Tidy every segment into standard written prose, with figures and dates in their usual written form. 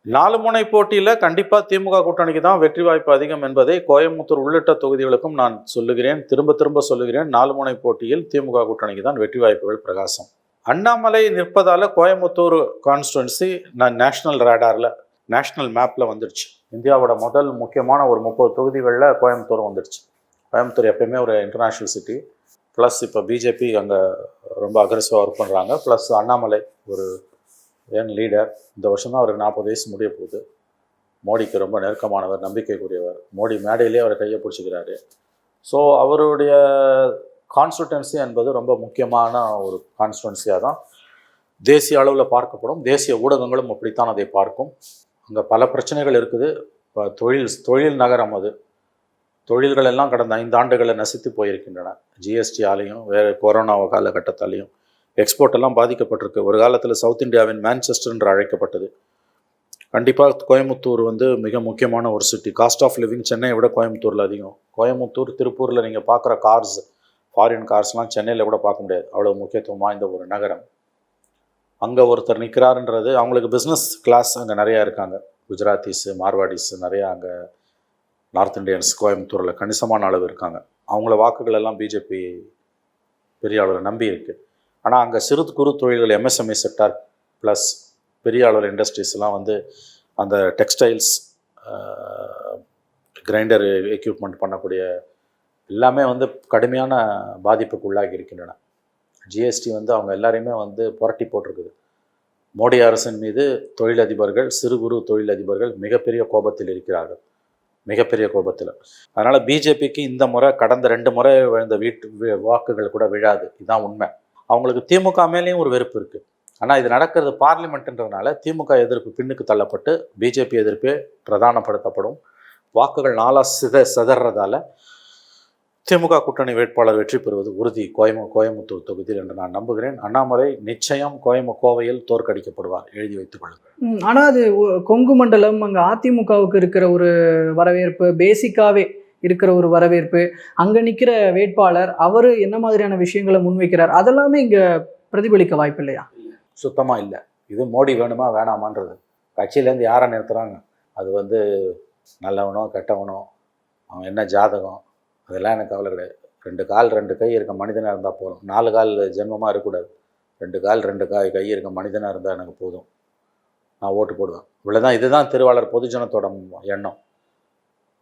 4 முனை போட்டியில் கண்டிப்பாக திமுக கூட்டணிக்கு தான் வெற்றி வாய்ப்பு அதிகம் என்பதை கோயம்புத்தூர் உள்ளிட்ட தொகுதிகளுக்கும் நான் சொல்லுகிறேன், திரும்ப திரும்ப சொல்லுகிறேன். 4 முனை போட்டியில் திமுக கூட்டணிக்கு தான் வெற்றி வாய்ப்புகள் பிரகாசம். அண்ணாமலை நிற்பதால் கோயம்புத்தூர் கான்ஸ்டுவன்சி நேஷனல் ரேடாரில், நேஷனல் மேப்பில் வந்துடுச்சு. இந்தியாவோட முதல் முக்கியமான ஒரு 30 தொகுதிகளில் கோயம்புத்தூர் வந்துடுச்சு. கோயம்புத்தூர் எப்பயுமே ஒரு இன்டர்நேஷ்னல் சிட்டி. ப்ளஸ் இப்போ பிஜேபி அங்கே ரொம்ப அக்ரெசிவாக ஒர்க் பண்ணுறாங்க. ப்ளஸ் அண்ணாமலை ஒரு யங் லீடர். இந்த வருஷம் தான் அவருக்கு 40 வயசு முடிய போகுது. மோடிக்கு ரொம்ப நெருக்கமானவர், நம்பிக்கைக்குரியவர். மோடி மேடையிலே அவரை கையை பிடிச்சிக்கிறாரு. ஸோ அவருடைய கான்ஸ்டிடுவன்சி என்பது ரொம்ப முக்கியமான ஒரு கான்ஸ்டிடுவன்சியாக தான் தேசிய அளவில் பார்க்கப்படும். தேசிய ஊடகங்களும் அப்படித்தான் அதை பார்க்கும். அங்கே பல பிரச்சனைகள் இருக்குது. இப்போ தொழில் நகரம் அது. தொழில்கள் எல்லாம் கடந்த 5 ஆண்டுகளை நசித்து போயிருக்கின்றன. ஜிஎஸ்டியாலையும் வேறு கொரோனா காலகட்டத்தாலையும் எக்ஸ்போர்ட் எல்லாம் பாதிக்கப்பட்டிருக்கு. ஒரு காலத்தில் சவுத் இந்தியாவின் மான்செஸ்டர் என்று அழைக்கப்பட்டது. கண்டிப்பாக கோயம்புத்தூர் மிக முக்கியமான ஒரு சிட்டி. காஸ்ட் ஆஃப் லிவிங் சென்னையை விட கோயம்புத்தூரில் அதிகம். கோயம்புத்தூர், திருப்பூரில் நீங்கள் பார்க்குற கார்ஸ், ஃபாரின் கார்ஸ்லாம் சென்னையில் கூட பார்க்க முடியாது. அவ்வளோ முக்கியத்துவம் வாய்ந்த ஒரு நகரம். அங்கே ஒருத்தர் நிற்கிறாருன்றது, அவங்களுக்கு பிஸ்னஸ் கிளாஸ் அங்கே நிறையா இருக்காங்க. குஜராத்திஸு, மார்வாடிஸு நிறையா அங்கே நார்த் இண்டியன்ஸ் கோயம்புத்தூரில் கணிசமான அளவு இருக்காங்க. அவங்கள வாக்குகள் எல்லாம் பிஜேபி பெரிய அளவில் நம்பி இருக்குது. ஆனால் அங்கே சிறு குறு தொழில்கள், எம்எஸ்எம்இ செக்டார் ப்ளஸ் பெரிய அளவில் இண்டஸ்ட்ரீஸ்லாம் அந்த டெக்ஸ்டைல்ஸ், கிரைண்டர் எக்யூப்மெண்ட் பண்ணக்கூடிய எல்லாமே கடுமையான பாதிப்புக்கு உள்ளாகி இருக்கின்றன. ஜிஎஸ்டி அவங்க எல்லாரையுமே புரட்டி போட்டிருக்குது. மோடி அரசின் மீது தொழிலதிபர்கள், சிறு குறு தொழிலதிபர்கள் மிகப்பெரிய கோபத்தில் இருக்கிறார்கள், மிகப்பெரிய கோபத்தில். அதனால் பிஜேபிக்கு இந்த முறை கடந்த 2 முறை விழுந்த வாக்குகள் கூட விழாது. இதுதான் உண்மை. அவங்களுக்கு திமுக மேலேயும் ஒரு வெறுப்பு இருக்குது. ஆனால் இது நடக்கிறது பார்லிமெண்ட்ன்றதுனால திமுக எதிர்ப்பு பின்னுக்கு தள்ளப்பட்டு பிஜேபி எதிர்ப்பே பிரதானப்படுத்தப்படும். வாக்குகள் நாளாக சிதறதால திமுக கூட்டணி வேட்பாளர் வெற்றி பெறுவது உறுதி கோயம்புத்தூர் தொகுதியில் என்று நான் நம்புகிறேன். அண்ணாமலை நிச்சயம் கோவையில் தோற்கடிக்கப்படுவார், எழுதி வைத்துக் கொள்ளுங்கள். ஆனால் அது கொங்கு மண்டலம், அங்கே அதிமுகவுக்கு இருக்கிற ஒரு வரவேற்பு, பேசிக்காவே இருக்கிற ஒரு வரவேற்பு, அங்கே நிற்கிற வேட்பாளர் அவர் என்ன மாதிரியான விஷயங்களை முன்வைக்கிறார், அதெல்லாமே இங்கே பிரதிபலிக்க வாய்ப்பு இல்லையா? சுத்தமாக இல்லை. இது மோடி வேணுமா வேணாமான்றது கட்சியிலேருந்து யாரை நிறுத்துகிறாங்க, அது நல்லவனோ கெட்டவனோ, அவன் என்ன ஜாதகம், அதெல்லாம் எனக்கு கவலை கிடையாது. 2 கால் 2 கை இருக்க மனிதனாக இருந்தால் போதும். 4 கால் ஜென்மமாக இருக்கக்கூடாது. 2 கால் 2 கை இருக்க மனிதனாக இருந்தால் எனக்கு போதும், நான் ஓட்டு போடுவேன். இவ்வளோதான். இதுதான் திருவாளர் பொதுஜனத்தோட எண்ணம்.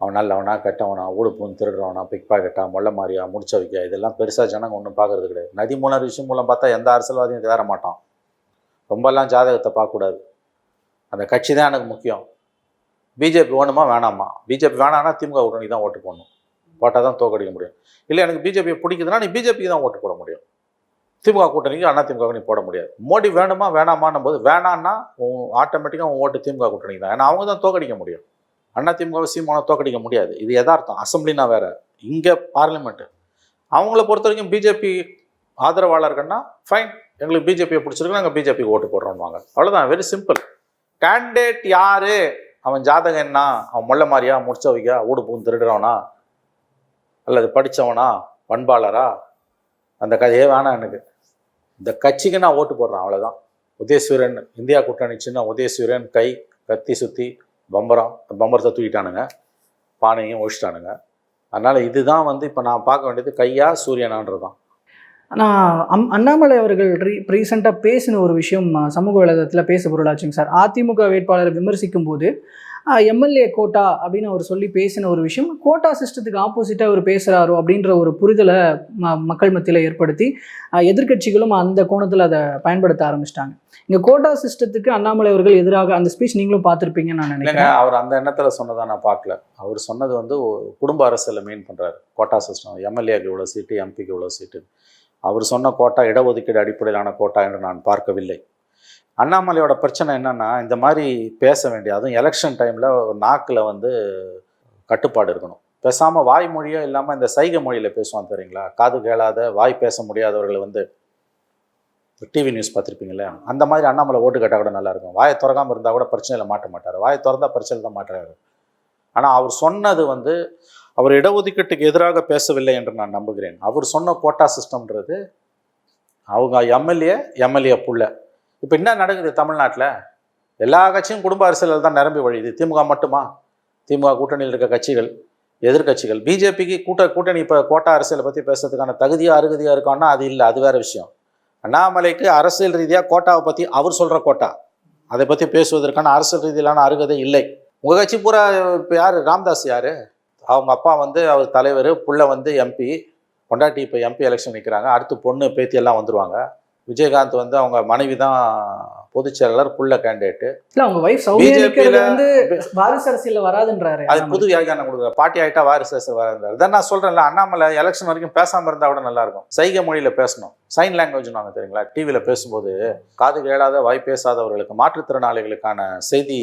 அவன் நல்லவனா கெட்டவனா, ஊடுப்பூன் திருடுறவனா, பிக் பாக்கெட்டா, மொல்ல மாறியா, முடிச்ச வைக்க, இதெல்லாம் பெருசாக ஜனங்க ஒன்றும் பார்க்கறது கிடையாது. நதி மூலம் விஷயம் மூலம் பார்த்தா எந்த அரசியல்வாதியும் தேர மாட்டான். ரொம்பலாம் ஜாதகத்தை பார்க்கக்கூடாது. அந்த கட்சி தான் எனக்கு முக்கியம். பிஜேபி வேணுமா வேணாமா? பிஜேபி வேணான்னா திமுக கூட்டணி தான் ஓட்டு போடணும். போட்டால் தான் தோக்கடிக்க முடியும். இல்லை எனக்கு பிஜேபியை பிடிக்குதுன்னா நீ பிஜேபிக்கு தான் ஓட்டு போட முடியும். திமுக கூட்டணிக்கு அதிமுக நீ போட முடியாது. மோடி வேணுமா வேணாமான்னும் போது வேணான்னா ஆட்டோமேட்டிக்காக உன் ஓட்டு திமுக கூட்டணிக்கு தான். ஏன்னா அவங்க தான் தோக்கடிக்க முடியும். அதிமுக சீமானை தோக்கடிக்க முடியாது. இது யதார்த்தம். அசம்பிளினா வேறு, இங்கே பார்லிமெண்ட்டு. அவங்கள பொறுத்த வரைக்கும் பிஜேபி ஆதரவாளர்கள்னா ஃபைன், எங்களுக்கு பிஜேபியை பிடிச்சிருக்கு, நாங்கள் பிஜேபிக்கு ஓட்டு போடுறோம்வாங்க. அவ்வளோதான். Very simple. கேண்டிடேட் யார், அவன் ஜாதகம் என்ன, அவன் மொல்ல மாறியா, முடிச்ச வைக்கா, ஊடு பூந்து திருடுறவனா, அல்லது படித்தவனா, பண்பாளரா, அந்த கதையே வேணாம் எனக்கு. இந்த கட்சிக்கு நான் ஓட்டு போடுறேன், அவ்வளோதான். உதயசூரன் இந்தியா கூட்டணி சின்ன உதயசூரன் கை கத்தி சுற்றி பம்பரத்தை தூக்கிட்டானுங்க, பானையும் ஒழிச்சிட்டானுங்க. அதனால் இதுதான் இப்போ நான் பார்க்க வேண்டியது கையா சூரியனான்றது தான். ஆனால் அண்ணாமலை அவர்கள் ரீசெண்டாக பேசின ஒரு விஷயம் சமூக வலைதளத்தில் பேச பொருளாச்சுங்க சார். அதிமுக வேட்பாளரை விமர்சிக்கும் போது எம்எல்ஏ கோட்டா அப்படின்னு அவர் சொல்லி பேசின ஒரு விஷயம், கோட்டா சிஸ்டத்துக்கு ஆப்போசிட்டாக அவர் பேசுகிறாரோ அப்படின்ற ஒரு புரிதலை மக்கள் மத்தியில் ஏற்படுத்தி எதிர்கட்சிகளும் அந்த கோணத்தில் அதை பயன்படுத்த ஆரம்பிச்சிட்டாங்க. இங்கே கோட்டா சிஸ்டத்துக்கு அண்ணாமலை அவர்கள் எதிராக அந்த ஸ்பீச் நீங்களும் பார்த்துருப்பீங்கன்னு நான் நினைக்கிறேன். அவர் அந்த எண்ணத்தில் சொன்னதை நான் பார்க்கல. அவர் சொன்னது குடும்ப அரசியலை மெயின் பண்ணுறாரு. கோட்டா சிஸ்டம், எம்எல்ஏக்கு இவ்வளோ சீட்டு, எம்பிக்கு இவ்வளோ சீட்டு. அவர் சொன்ன கோட்டா இடஒதுக்கீடு அடிப்படையிலான கோட்டா என்று நான் பார்க்கவில்லை. அண்ணாமலையோட பிரச்சனை என்னென்னா, இந்த மாதிரி பேச வேண்டிய, அதுவும் எலெக்ஷன் டைமில் நாக்கில் கட்டுப்பாடு இருக்கணும். பேசாமல் வாய்மொழியோ இல்லாமல் இந்த சைகை மொழியில் பேசுவான் தெரியுங்களா. காது கேளாத, வாய் பேச முடியாதவர்கள் டிவி நியூஸ் பார்த்துருப்பீங்களே, அந்த மாதிரி அண்ணாமலை ஓட்டு கேட்டால் கூட நல்லாயிருக்கும். வாயை திறக்காமல் இருந்தால் கூட பிரச்சனையில் மாட்ட மாட்டார். வாயை திறந்தால் பிரச்சனையில் தான் மாட்டுறாரு. ஆனால் அவர் சொன்னது அவர் இடஒதுக்கீட்டுக்கு எதிராக பேசவில்லை என்று நான் நம்புகிறேன். அவர் சொன்ன கோட்டா சிஸ்டம்ன்றது அவங்க எம்எல்ஏ புள்ள. இப்போ என்ன நடக்குது தமிழ்நாட்டில்? எல்லா கட்சியும் குடும்ப அரசியலில் தான் நிரம்பி வழியுது. திமுக மட்டுமா? திமுக கூட்டணியில் இருக்க கட்சிகள், எதிர்க்கட்சிகள். பிஜேபிக்கு கூட்டணி இப்போ கோட்டா அரசியலை பற்றி பேசுறதுக்கான தகுதியாக அருகதியாக இருக்கான்னா அது இல்லை, அது வேறு விஷயம். அண்ணாமலைக்கு அரசியல் ரீதியாக கோட்டாவை பற்றி அவர் சொல்கிற கோட்டா, அதை பற்றி பேசுவதற்கான அரசியல் ரீதியிலான அருகதை இல்லை. உங்கள் கட்சி பூரா இப்போ யார்? ராமதாஸ் யார்? அவங்க அப்பா வந்து அவர் தலைவர், புள்ள வந்து எம்பி, பொண்டாட்டி இப்போ எம்பி எலெக்ஷன் நிற்கிறாங்க. அடுத்து பொண்ணு பேத்தியெல்லாம் வந்துடுவாங்க. விஜயகாந்த் வந்து அவங்க மனைவி தான் பொதுச் செயலாளர், புள்ள கேண்டிடேட்டு. இல்ல அவங்க வைஃப் சௌமியா நிக்கிறது வந்து வாரிசு அரசியல்ல வராதுன்றாரு. அது புது வியாக்கியானம் கொடுக்குற பாட்டி ஆகிட்டா வாரிசு அரசியல் வராதுன்றாரு. இதான் நான் சொல்கிறேன்ல, அண்ணாமலை எலெக்ஷன் வரைக்கும் பேசாமல் இருந்தால் கூட நல்லாயிருக்கும். சைகை மொழியில் பேசணும். சைன் லாங்குவேஜ் நாங்கள் தெரியுங்களா, டிவியில் பேசும்போது காது கேளாத வாய் பேசாதவர்களுக்கு, மாற்றுத்திறனாளிகளுக்கான செய்தி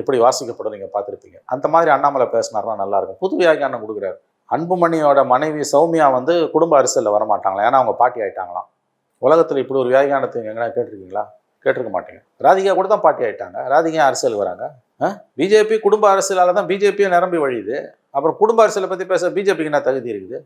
எப்படி வாசிக்கப்படும் நீங்கள் பார்த்துருப்பீங்க. அந்த மாதிரி அண்ணாமலை பேசினார்னா நல்லாயிருக்கும். புது வியாக்கியானம் கொடுக்குறாரு. அன்புமணியோட மனைவி சௌமியா வந்து குடும்ப அரசியலில் வரமாட்டாங்களா, ஏன்னா அவங்க பாட்டி ஆகிட்டாங்களாம். உலகத்தில் இப்படி ஒரு வியாக்கியானத்தை எங்கன்னா கேட்டிருக்கீங்களா? கேட்டிருக்க மாட்டீங்க. ராதிகா கூட தான் பாட்டி ஆகிட்டாங்க. ராதிகா அரசியல் வராங்க. பிஜேபி குடும்ப அரசியலால் தான் பிஜேபியை நிரம்பி வழியுது. அப்புறம் குடும்ப அரசியலை பற்றி பேச பிஜேபிக்கு என்ன தகுதி இருக்குது?